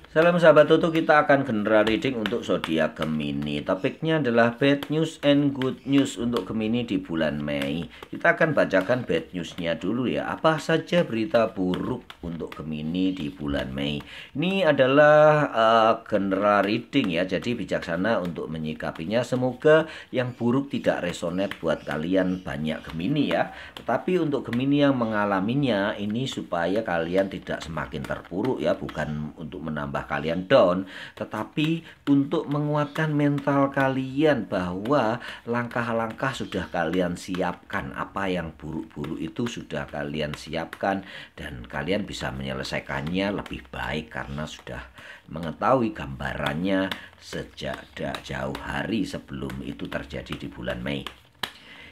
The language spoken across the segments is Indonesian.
Salam sahabat Tutu, kita akan general reading untuk zodiak Gemini. Topiknya adalah bad news and good news untuk Gemini di bulan Mei. Kita akan bacakan bad newsnya dulu ya. Apa saja berita buruk untuk Gemini di bulan Mei? Ini adalah general reading ya, jadi bijaksana untuk menyikapinya. Semoga yang buruk tidak resonate buat kalian banyak Gemini ya. Tetapi untuk Gemini yang mengalaminya ini supaya kalian tidak semakin terpuruk ya, bukan untuk menambah kalian down, tetapi untuk menguatkan mental kalian bahwa langkah-langkah sudah kalian siapkan, apa yang buruk-buruk itu sudah kalian siapkan dan kalian bisa menyelesaikannya lebih baik karena sudah mengetahui gambarannya sejak jauh hari sebelum itu terjadi di bulan Mei.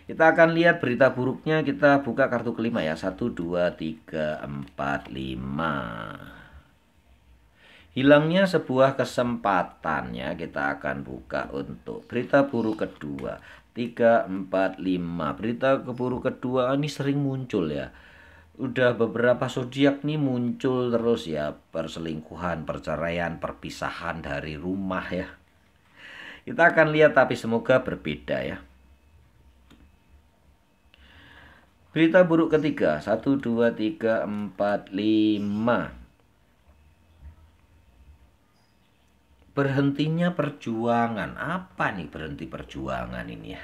Kita akan lihat berita buruknya. Kita buka kartu kelima ya. 1, 2, 3, 4, 5. Hilangnya sebuah kesempatan ya. Kita akan buka untuk berita buruk kedua. 3, 4, 5. Berita buruk kedua ini sering muncul ya. Udah beberapa zodiak nih muncul terus ya. Perselingkuhan, perceraian, perpisahan dari rumah ya. Kita akan lihat tapi semoga berbeda ya. Berita buruk ketiga. 1, 2, 3, 4, 5. Berhentinya perjuangan. Apa nih berhenti perjuangan ini ya?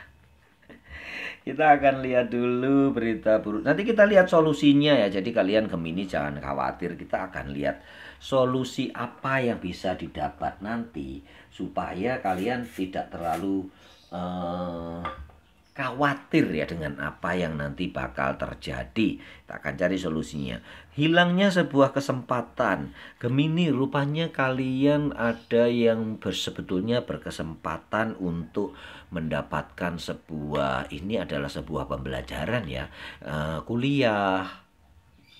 Kita akan lihat dulu berita buruk. Nanti kita lihat solusinya ya. Jadi kalian Gemini jangan khawatir. Kita akan lihat solusi apa yang bisa didapat nanti supaya kalian tidak terlalu khawatir ya dengan apa yang nanti bakal terjadi. Kita akan cari solusinya. Hilangnya sebuah kesempatan. Gemini, rupanya kalian ada yang sebetulnya berkesempatan untuk mendapatkan sebuah, ini adalah sebuah pembelajaran ya, kuliah,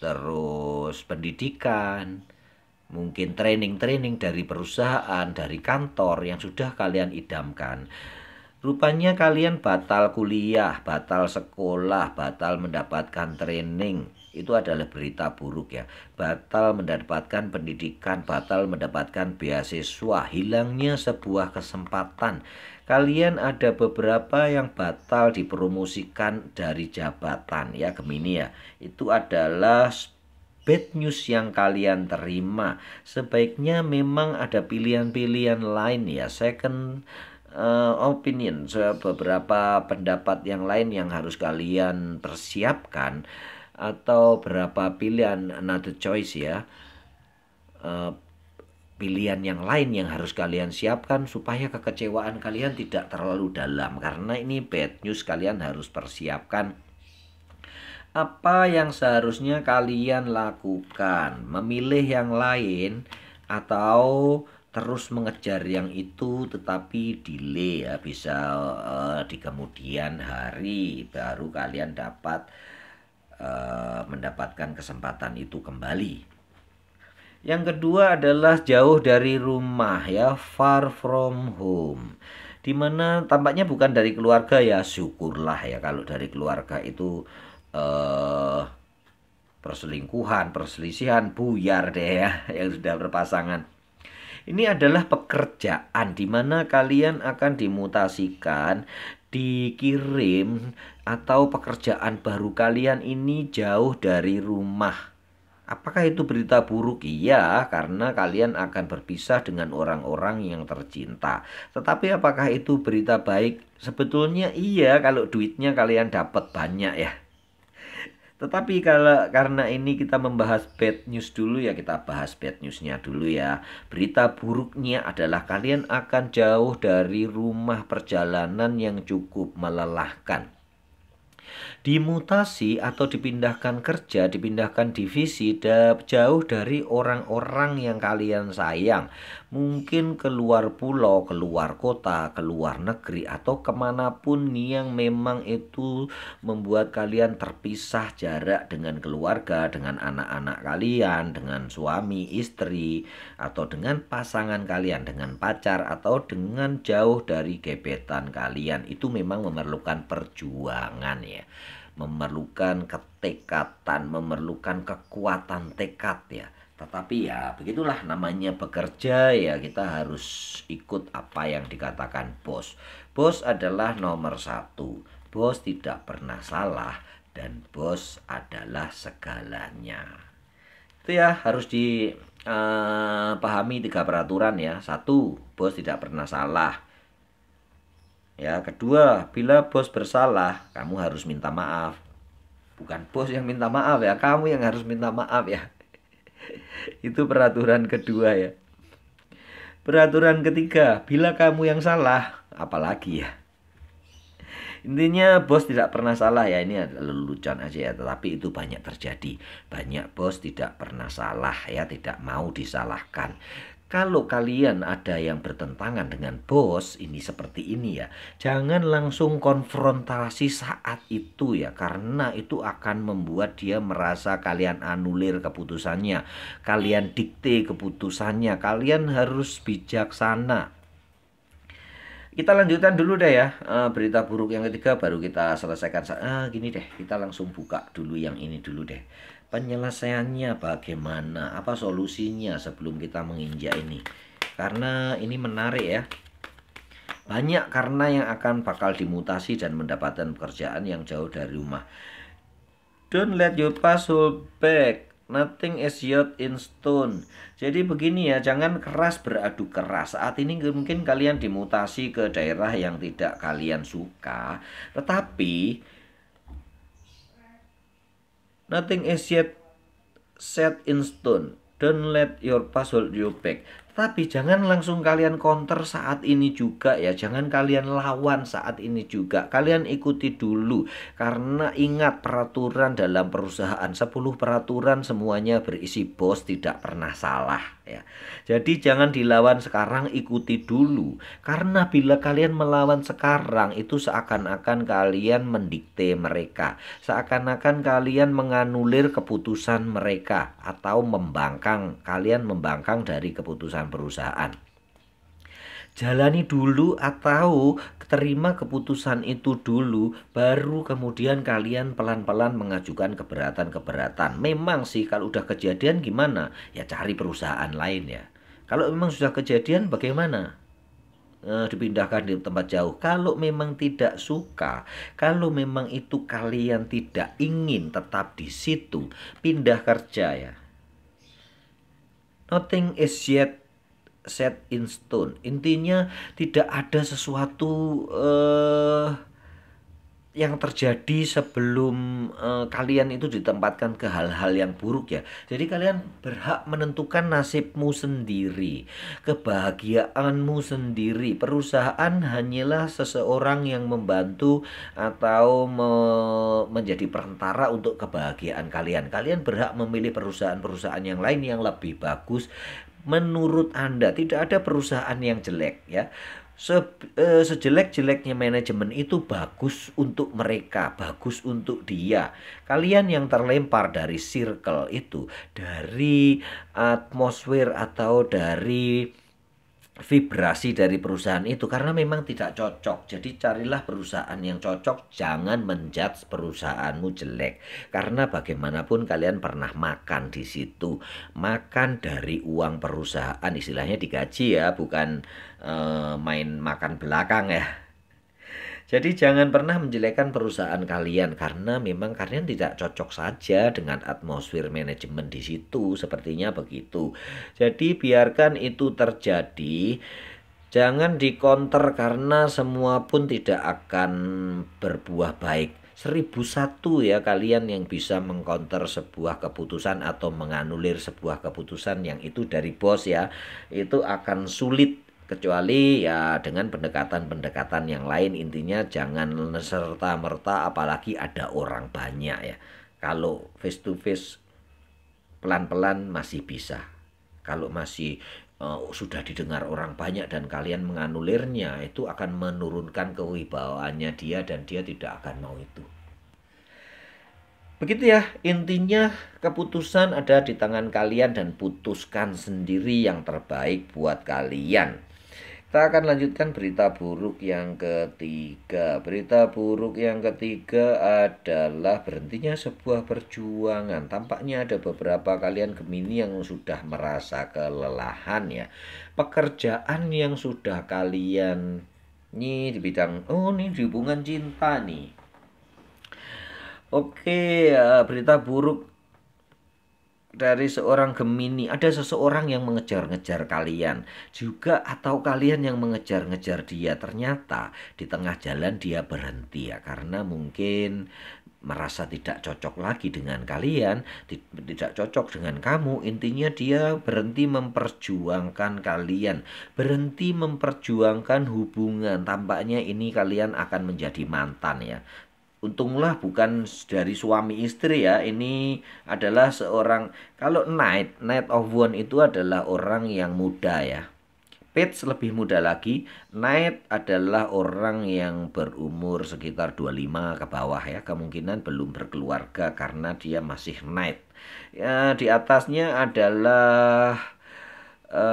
terus pendidikan, mungkin training-training dari perusahaan, dari kantor yang sudah kalian idamkan. Rupanya kalian batal kuliah, batal sekolah, batal mendapatkan training. Itu adalah berita buruk ya. Batal mendapatkan pendidikan, batal mendapatkan beasiswa, hilangnya sebuah kesempatan. Kalian ada beberapa yang batal dipromosikan dari jabatan ya Gemini ya. Itu adalah bad news yang kalian terima. Sebaiknya memang ada pilihan-pilihan lain ya, second opinion, beberapa pendapat yang lain yang harus kalian persiapkan, atau berapa pilihan, another choice ya, pilihan yang lain yang harus kalian siapkan supaya kekecewaan kalian tidak terlalu dalam. Karena ini bad news, kalian harus persiapkan apa yang seharusnya kalian lakukan, memilih yang lain atau terus mengejar yang itu tetapi delay ya, bisa di kemudian hari baru kalian dapat mendapatkan kesempatan itu kembali. Yang kedua adalah jauh dari rumah ya, far from home, dimana tampaknya bukan dari keluarga ya. Syukurlah ya kalau dari keluarga itu perselingkuhan, perselisihan, buyar deh ya yang sudah berpasangan. Ini adalah pekerjaan di mana kalian akan dimutasikan, dikirim, atau pekerjaan baru kalian ini jauh dari rumah. Apakah itu berita buruk? Iya, karena kalian akan berpisah dengan orang-orang yang tercinta. Tetapi apakah itu berita baik? Sebetulnya iya kalau duitnya kalian dapat banyak ya. Tetapi karena ini kita membahas bad news dulu ya, kita bahas bad newsnya dulu ya. Berita buruknya adalah kalian akan jauh dari rumah, perjalanan yang cukup melelahkan. Dimutasi atau dipindahkan kerja, dipindahkan divisi, jauh dari orang-orang yang kalian sayang. Mungkin keluar pulau, keluar kota, keluar negeri, atau kemanapun yang memang itu membuat kalian terpisah jarak dengan keluarga, dengan anak-anak kalian, dengan suami, istri, atau dengan pasangan kalian, dengan pacar, atau dengan jauh dari gebetan kalian. Itu memang memerlukan perjuangan ya, memerlukan ketekatan, memerlukan kekuatan tekad ya. Tetapi ya begitulah namanya bekerja, ya kita harus ikut apa yang dikatakan bos. Bos adalah nomor satu. Bos tidak pernah salah dan bos adalah segalanya. Itu ya harus dipahami tiga peraturan ya. Satu, bos tidak pernah salah. Ya, kedua, bila bos bersalah, kamu harus minta maaf. Bukan bos yang minta maaf ya, kamu yang harus minta maaf ya. Itu peraturan kedua ya. Peraturan ketiga, bila kamu yang salah, apalagi ya. Intinya bos tidak pernah salah ya, ini adalah lelucon aja ya, tetapi itu banyak terjadi. Banyak bos tidak pernah salah ya, tidak mau disalahkan. Kalau kalian ada yang bertentangan dengan bos ini seperti ini ya, jangan langsung konfrontasi saat itu ya, karena itu akan membuat dia merasa kalian anulir keputusannya, kalian dikte keputusannya, kalian harus bijaksana. Kita lanjutkan dulu deh ya, berita buruk yang ketiga baru kita selesaikan. Gini deh, kita langsung buka dulu yang ini dulu deh. Penyelesaiannya bagaimana, apa solusinya sebelum kita menginjak ini. Karena ini menarik ya. Banyak karena yang akan bakal dimutasi dan mendapatkan pekerjaan yang jauh dari rumah. Don't let your past hold back. Nothing is yet in stone. Jadi begini ya, jangan keras beradu keras. Saat ini mungkin kalian dimutasi ke daerah yang tidak kalian suka, tetapi nothing is yet set in stone. Don't let your past hold you back. Tapi jangan langsung kalian counter saat ini juga ya. Jangan kalian lawan saat ini juga. Kalian ikuti dulu. Karena ingat peraturan dalam perusahaan. 10 peraturan semuanya berisi bos tidak pernah salah ya. Jadi jangan dilawan sekarang, ikuti dulu. Karena bila kalian melawan sekarang itu seakan-akan kalian mendikte mereka. Seakan-akan kalian menganulir keputusan mereka. Atau kalian membangkang dari keputusan perusahaan. Jalani dulu atau terima keputusan itu dulu, baru kemudian kalian pelan-pelan mengajukan keberatan-keberatan. Memang sih kalau udah kejadian gimana? Ya cari perusahaan lain ya. Kalau memang sudah kejadian bagaimana? Dipindahkan di tempat jauh. Kalau memang tidak suka, kalau memang itu kalian tidak ingin tetap di situ, pindah kerja ya. Nothing is yet set in stone. Intinya tidak ada sesuatu yang terjadi sebelum kalian itu ditempatkan ke hal-hal yang buruk ya. Jadi kalian berhak menentukan nasibmu sendiri, kebahagiaanmu sendiri. Perusahaan hanyalah seseorang yang membantu atau menjadi perantara untuk kebahagiaan kalian. Kalian berhak memilih perusahaan-perusahaan yang lain yang lebih bagus menurut Anda. Tidak ada perusahaan yang jelek ya. Sejelek-jeleknya manajemen itu bagus untuk mereka, bagus untuk dia. Kalian yang terlempar dari circle itu, dari atmosfer atau dari vibrasi dari perusahaan itu, karena memang tidak cocok. Jadi carilah perusahaan yang cocok, jangan menjudge perusahaanmu jelek. Karena bagaimanapun kalian pernah makan di situ, makan dari uang perusahaan, istilahnya digaji ya, bukan main makan belakang ya. Jadi jangan pernah menjelekkan perusahaan kalian karena memang kalian tidak cocok saja dengan atmosfer manajemen di situ, sepertinya begitu. Jadi biarkan itu terjadi. Jangan dikonter karena semua pun tidak akan berbuah baik. 1001 ya kalian yang bisa mengkonter sebuah keputusan atau menganulir sebuah keputusan yang itu dari bos ya. Itu akan sulit. Kecuali ya dengan pendekatan-pendekatan yang lain. Intinya jangan serta-merta apalagi ada orang banyak ya. Kalau face to face pelan-pelan masih bisa. Kalau masih sudah didengar orang banyak dan kalian menganulirnya, itu akan menurunkan kewibawaannya dia dan dia tidak akan mau itu. Begitu ya, intinya keputusan ada di tangan kalian dan putuskan sendiri yang terbaik buat kalian. Kita akan lanjutkan berita buruk yang ketiga. Berita buruk yang ketiga adalah berhentinya sebuah perjuangan. Tampaknya ada beberapa kalian Gemini yang sudah merasa kelelahan ya. Pekerjaan yang sudah kalian ini di bidang ini di hubungan cinta nih. Oke, berita buruk dari seorang Gemini, ada seseorang yang mengejar-ngejar kalian juga, atau kalian yang mengejar-ngejar dia. Ternyata di tengah jalan dia berhenti ya, karena mungkin merasa tidak cocok lagi dengan kalian, tidak cocok dengan kamu. Intinya dia berhenti memperjuangkan kalian, berhenti memperjuangkan hubungan. Tampaknya ini kalian akan menjadi mantan ya. Untunglah bukan dari suami istri ya. Ini adalah seorang, kalau Knight of Wands itu adalah orang yang muda ya. Page lebih muda lagi. Knight adalah orang yang berumur sekitar 25 ke bawah ya. Kemungkinan belum berkeluarga karena dia masih Knight. Ya, di atasnya adalah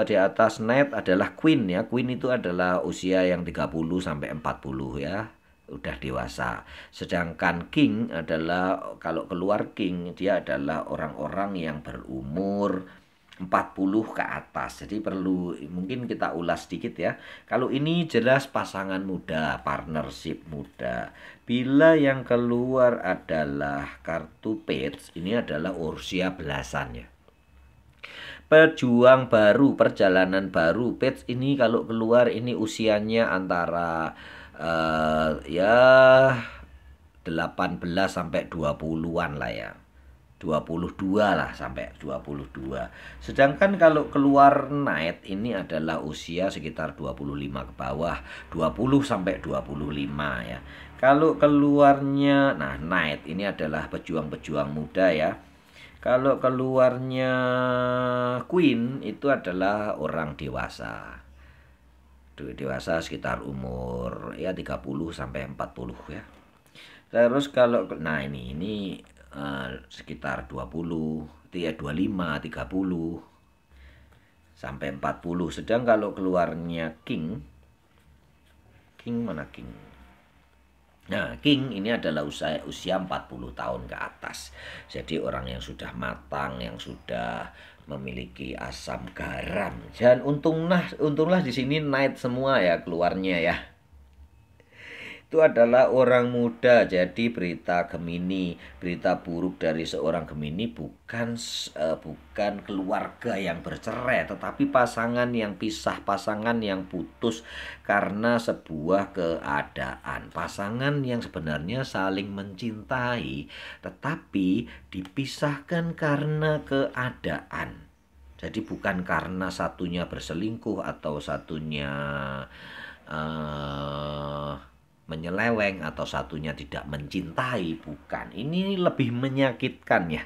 di atas Knight adalah Queen ya. Queen itu adalah usia yang 30 sampai 40 ya, udah dewasa. Sedangkan King adalah, kalau keluar King, dia adalah orang-orang yang berumur 40 ke atas. Jadi perlu mungkin kita ulas sedikit ya. Kalau ini jelas pasangan muda, partnership muda. Bila yang keluar adalah kartu Page, ini adalah usia belasan ya. Pejuang baru, perjalanan baru. Page ini kalau keluar ini usianya antara ya 18 sampai 20-an lah ya. 22 lah sampai 22. Sedangkan kalau keluar Knight ini adalah usia sekitar 25 ke bawah, 20 sampai 25 ya. Kalau keluarnya Knight ini adalah pejuang-pejuang muda ya. Kalau keluarnya Queen itu adalah orang dewasa. Dewasa sekitar umur ya 30 sampai 40 ya. Terus kalau ini sekitar 20, ya 25, 30 sampai 40. Sedang kalau keluarnya King mana King? Nah, King ini adalah usia 40 tahun ke atas. Jadi orang yang sudah matang, yang sudah memiliki asam garam. Dan untunglah di sini Knight semua ya keluarnya ya. Itu adalah orang muda. Jadi berita Gemini, berita buruk dari seorang Gemini bukan keluarga yang bercerai, tetapi pasangan yang pisah, pasangan yang putus karena sebuah keadaan. Pasangan yang sebenarnya saling mencintai, tetapi dipisahkan karena keadaan. Jadi bukan karena satunya berselingkuh atau satunya menyeleweng atau satunya tidak mencintai, bukan. Ini lebih menyakitkan ya.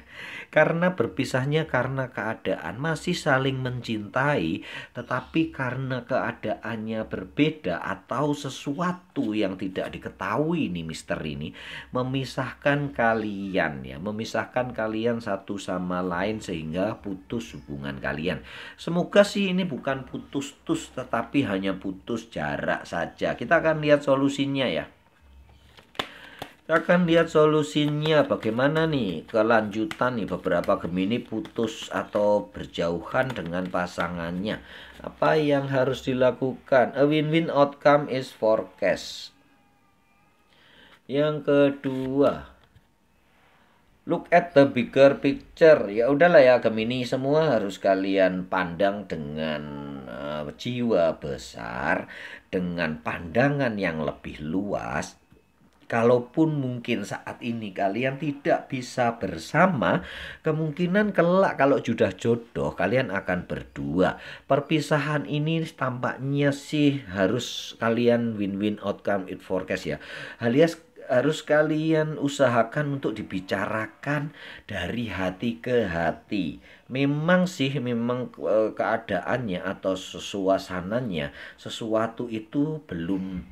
Karena berpisahnya karena keadaan, masih saling mencintai, tetapi karena keadaannya berbeda atau sesuatu yang tidak diketahui nih, misteri ini memisahkan kalian ya, memisahkan kalian satu sama lain sehingga putus hubungan kalian. Semoga sih ini bukan putus-tus tetapi hanya putus jarak saja. Kita akan lihat solusinya ya. Kita akan lihat solusinya bagaimana nih kelanjutan nih beberapa Gemini putus atau berjauhan dengan pasangannya. Apa yang harus dilakukan? A win-win outcome is forecast. Yang kedua, look at the bigger picture. Ya udahlah ya Gemini, semua harus kalian pandang dengan jiwa besar, dengan pandangan yang lebih luas. Kalaupun mungkin saat ini kalian tidak bisa bersama, kemungkinan kelak kalau sudah jodoh kalian akan berdua. Perpisahan ini tampaknya sih harus kalian win-win outcome it forecast ya. Alias harus kalian usahakan untuk dibicarakan dari hati ke hati. Memang keadaannya atau suasananya, sesuatu itu belum,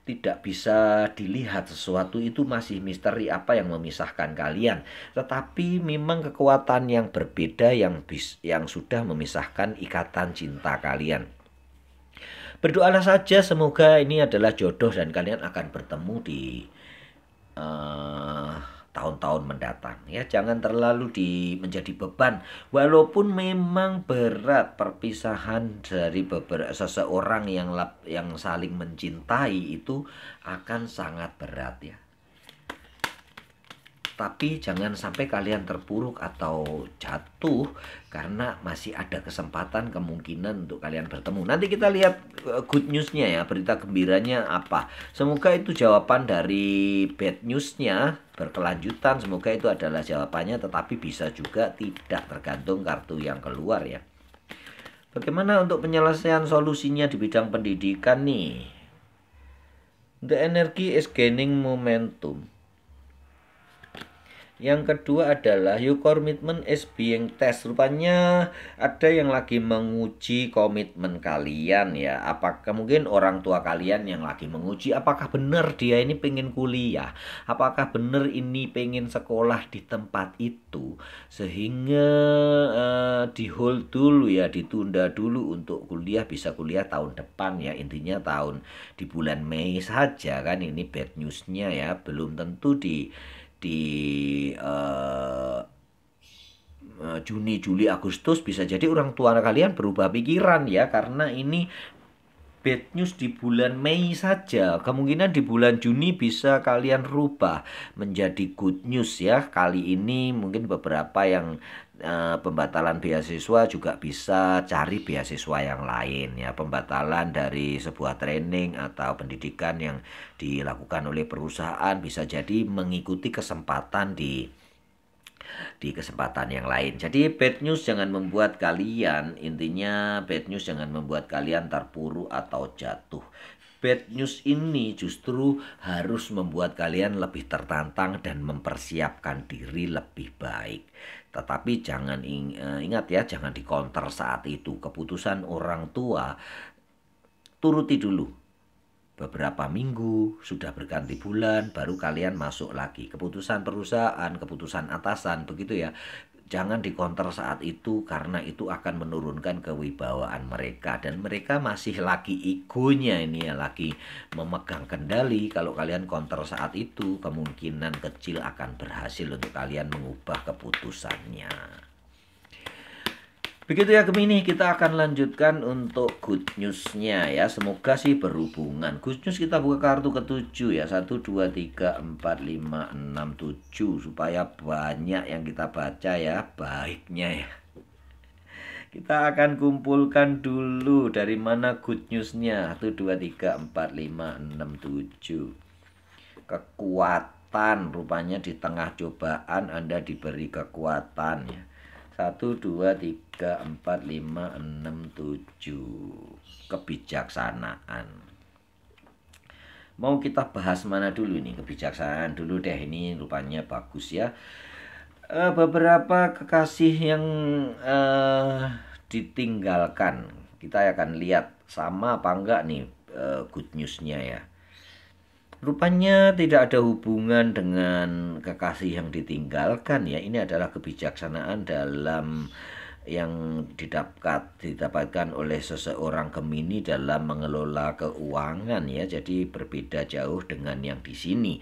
tidak bisa dilihat, sesuatu itu masih misteri apa yang memisahkan kalian. Tetapi memang kekuatan yang berbeda yang sudah memisahkan ikatan cinta kalian. Berdoalah saja semoga ini adalah jodoh dan kalian akan bertemu di eh, tahun-tahun mendatang ya. Jangan terlalu menjadi beban walaupun memang berat perpisahan dari beberapa seseorang yang saling mencintai itu akan sangat berat ya. Tapi jangan sampai kalian terpuruk atau jatuh karena masih ada kesempatan kemungkinan untuk kalian bertemu. Nanti kita lihat good newsnya ya, berita gembiranya apa. Semoga itu jawaban dari bad newsnya berkelanjutan. Semoga itu adalah jawabannya, tetapi bisa juga tidak, tergantung kartu yang keluar ya. Bagaimana untuk penyelesaian solusinya di bidang pendidikan nih? The energy is gaining momentum. Yang kedua adalah your commitment is being test. Rupanya ada yang lagi menguji komitmen kalian ya. Apakah mungkin orang tua kalian yang lagi menguji apakah benar dia ini pengen kuliah, apakah benar ini pengen sekolah di tempat itu, sehingga di hold dulu ya, ditunda dulu untuk kuliah, bisa kuliah tahun depan ya. Intinya di bulan Mei saja kan, ini bad newsnya ya. Belum tentu di Juni, Juli, Agustus bisa jadi orang tua kalian berubah pikiran ya, karena ini bad news di bulan Mei saja. Kemungkinan di bulan Juni bisa kalian rubah menjadi good news ya. Kali ini mungkin beberapa yang pembatalan beasiswa juga bisa cari beasiswa yang lain ya. Pembatalan dari sebuah training atau pendidikan yang dilakukan oleh perusahaan bisa jadi mengikuti kesempatan di kesempatan yang lain. Jadi bad news jangan membuat kalian, intinya bad news jangan membuat kalian terpuruk atau jatuh. Bad news ini justru harus membuat kalian lebih tertantang dan mempersiapkan diri lebih baik. Tetapi jangan ingat ya, jangan dikonter saat itu. Keputusan orang tua turuti dulu. Beberapa minggu, sudah berganti bulan, baru kalian masuk lagi. Keputusan perusahaan, keputusan atasan, begitu ya. Jangan dikonter saat itu, karena itu akan menurunkan kewibawaan mereka. Dan mereka masih lagi egonya ini ya, lagi memegang kendali. Kalau kalian konter saat itu, kemungkinan kecil akan berhasil untuk kalian mengubah keputusannya. Begitu ya Gemini, kita akan lanjutkan untuk good newsnya ya. Semoga sih berhubungan. Good news kita buka kartu ketujuh ya. 1, 2, 3, 4, 5, 6, 7. Supaya banyak yang kita baca ya, baiknya ya. Kita akan kumpulkan dulu dari mana good newsnya. 1, 2, 3, 4, 5, 6, 7. Kekuatan, rupanya di tengah cobaan Anda diberi kekuatan ya. 1, 2, 3, 4, 5, 6, 7. Kebijaksanaan. Mau kita bahas mana dulu nih? Kebijaksanaan dulu deh, ini rupanya bagus ya. Beberapa kekasih yang ditinggalkan, kita akan lihat sama apa enggak nih good newsnya ya. Rupanya tidak ada hubungan dengan kekasih yang ditinggalkan ya. Ini adalah kebijaksanaan dalam yang didapatkan oleh seseorang Gemini dalam mengelola keuangan ya. Jadi berbeda jauh dengan yang di sini.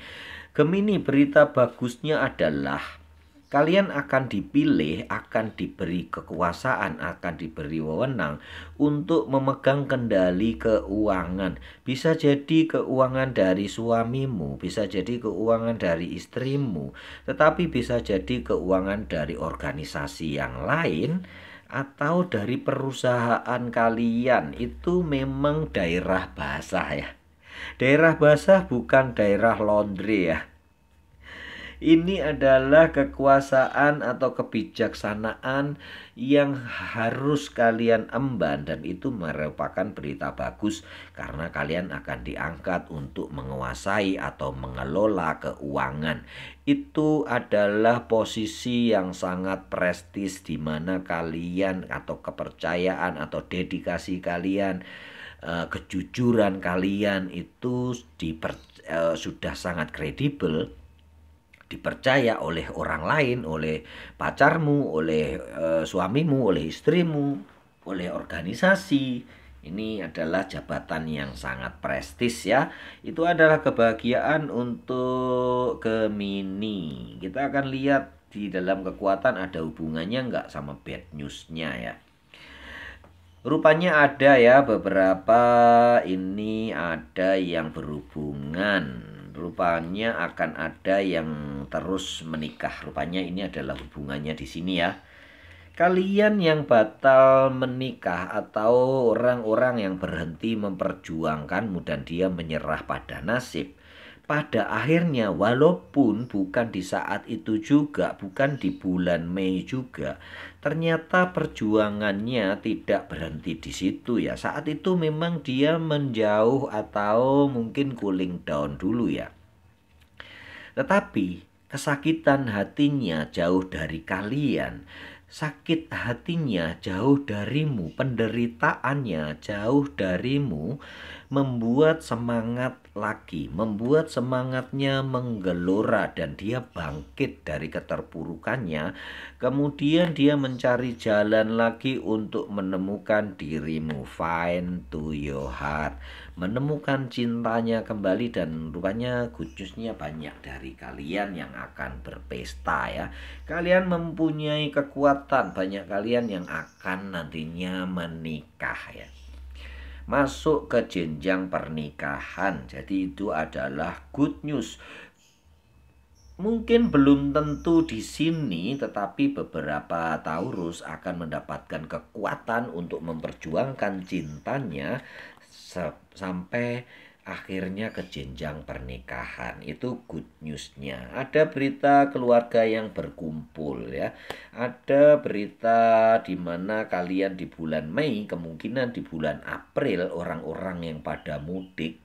Gemini, berita bagusnya adalah kalian akan dipilih, akan diberi kekuasaan, akan diberi wewenang untuk memegang kendali keuangan. Bisa jadi keuangan dari suamimu, bisa jadi keuangan dari istrimu, tetapi bisa jadi keuangan dari organisasi yang lain atau dari perusahaan kalian. Itu memang daerah basah ya. Daerah basah bukan daerah laundry ya. Ini adalah kekuasaan atau kebijaksanaan yang harus kalian emban, dan itu merupakan berita bagus karena kalian akan diangkat untuk menguasai atau mengelola keuangan. Itu adalah posisi yang sangat prestis di mana kalian atau kepercayaan atau dedikasi kalian, kejujuran kalian itu sudah sangat kredibel, dipercaya oleh orang lain, oleh pacarmu, oleh suamimu, oleh istrimu, oleh organisasi. Ini adalah jabatan yang sangat prestis ya. Itu adalah kebahagiaan untuk Gemini. Kita akan lihat di dalam kekuatan ada hubungannya nggak sama bad newsnya ya. Rupanya ada ya beberapa ini ada yang berhubungan. Rupanya akan ada yang terus menikah. Rupanya ini adalah hubungannya di sini ya. Kalian yang batal menikah atau orang-orang yang berhenti memperjuangkanmu dan dia menyerah pada nasib, pada akhirnya walaupun bukan di saat itu juga, bukan di bulan Mei juga, ternyata perjuangannya tidak berhenti di situ ya. Saat itu memang dia menjauh atau mungkin cooling down dulu ya. Tetapi kesakitan hatinya jauh dari kalian. Sakit hatinya jauh darimu, penderitaannya jauh darimu, membuat semangat lagi, membuat semangatnya menggelora dan dia bangkit dari keterpurukannya. Kemudian dia mencari jalan lagi untuk menemukan dirimu, find to your heart, menemukan cintanya kembali. Dan rupanya good news-nya banyak dari kalian yang akan berpesta ya. Kalian mempunyai kekuatan, banyak kalian yang akan nantinya menikah ya, masuk ke jenjang pernikahan. Jadi itu adalah good news. Mungkin belum tentu di sini, tetapi beberapa Taurus akan mendapatkan kekuatan untuk memperjuangkan cintanya sampai akhirnya ke jenjang pernikahan. Itu good newsnya. Ada berita keluarga yang berkumpul ya. Ada berita di mana kalian di bulan Mei, kemungkinan di bulan April orang-orang yang pada mudik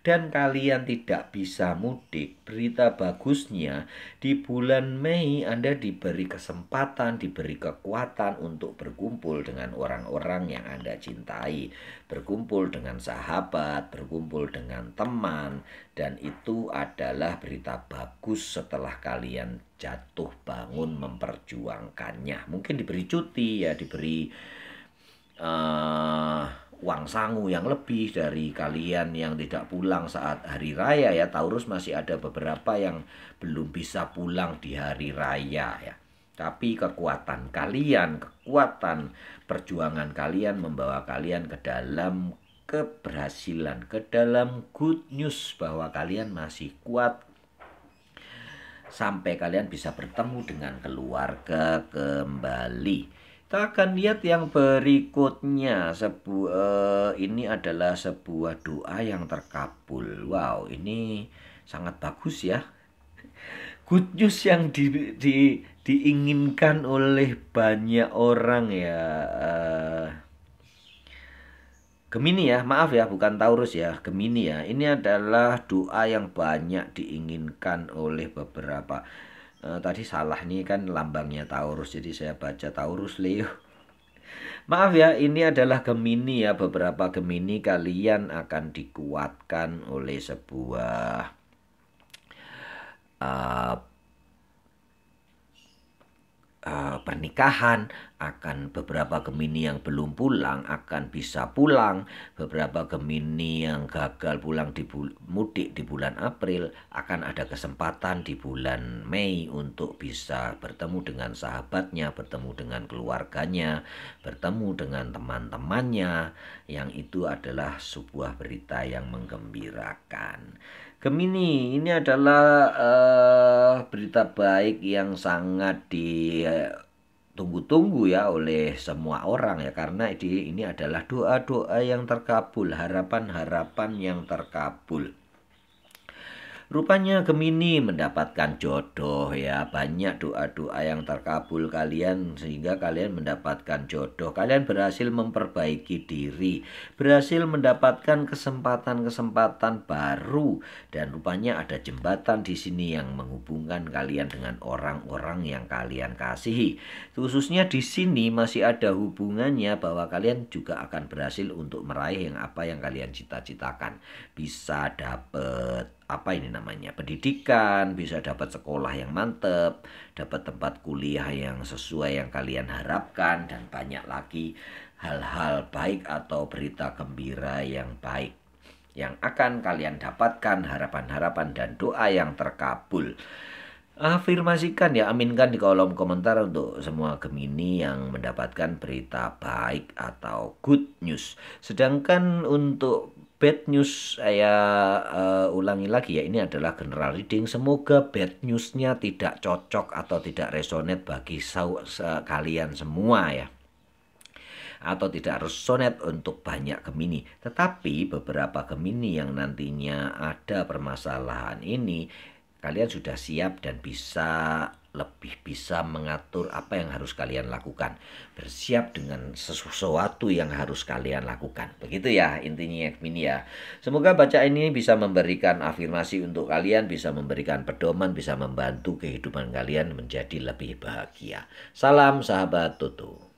dan kalian tidak bisa mudik. Berita bagusnya di bulan Mei Anda diberi kesempatan, diberi kekuatan untuk berkumpul dengan orang-orang yang Anda cintai, berkumpul dengan sahabat, berkumpul dengan teman, dan itu adalah berita bagus setelah kalian jatuh bangun memperjuangkannya. Mungkin diberi cuti ya, diberi uang sangu yang lebih dari kalian yang tidak pulang saat hari raya ya. Taurus masih ada beberapa yang belum bisa pulang di hari raya ya. Tapi kekuatan kalian, kekuatan perjuangan kalian membawa kalian ke dalam keberhasilan, ke dalam good news bahwa kalian masih kuat sampai kalian bisa bertemu dengan keluarga kembali. Kita akan lihat yang berikutnya. Ini adalah sebuah doa yang terkabul. Wow, ini sangat bagus ya. Good news yang diinginkan oleh banyak orang ya. Gemini ya, maaf ya, bukan Taurus ya, Gemini ya. Ini adalah doa yang banyak diinginkan oleh beberapa. Tadi salah nih kan lambangnya Taurus, jadi saya baca Taurus Leo. Maaf ya, ini adalah Gemini ya. Beberapa Gemini kalian akan dikuatkan oleh sebuah pernikahan. Akan beberapa Gemini yang belum pulang akan bisa pulang. Beberapa Gemini yang gagal pulang di mudik di bulan April akan ada kesempatan di bulan Mei untuk bisa bertemu dengan sahabatnya, bertemu dengan keluarganya, bertemu dengan teman-temannya. Yang itu adalah sebuah berita yang menggembirakan. Gemini, ini adalah berita baik yang sangat ditunggu-tunggu ya oleh semua orang ya, karena ini adalah doa-doa yang terkabul, harapan-harapan yang terkabul. Rupanya Gemini mendapatkan jodoh ya, banyak doa-doa yang terkabul kalian sehingga kalian mendapatkan jodoh. Kalian berhasil memperbaiki diri, berhasil mendapatkan kesempatan-kesempatan baru, dan rupanya ada jembatan di sini yang menghubungkan kalian dengan orang-orang yang kalian kasihi. Khususnya di sini masih ada hubungannya bahwa kalian juga akan berhasil untuk meraih apa yang kalian cita-citakan. Bisa dapat pendidikan, bisa dapat sekolah yang mantep, dapat tempat kuliah yang sesuai yang kalian harapkan, dan banyak lagi hal-hal baik atau berita gembira yang baik yang akan kalian dapatkan, harapan-harapan dan doa yang terkabul. Afirmasikan ya, aminkan di kolom komentar untuk semua Gemini yang mendapatkan berita baik atau good news. Sedangkan untuk bad news saya ulangi lagi ya, ini adalah general reading. Semoga bad newsnya tidak cocok atau tidak resonate bagi kalian semua ya, atau tidak resonate untuk banyak Gemini. Tetapi beberapa Gemini yang nantinya ada permasalahan ini, kalian sudah siap dan lebih bisa mengatur apa yang harus kalian lakukan. Bersiap dengan sesuatu yang harus kalian lakukan. Begitu ya intinya Gemini ya. Semoga bacaan ini bisa memberikan afirmasi untuk kalian, bisa memberikan pedoman, bisa membantu kehidupan kalian menjadi lebih bahagia. Salam sahabat Tutu.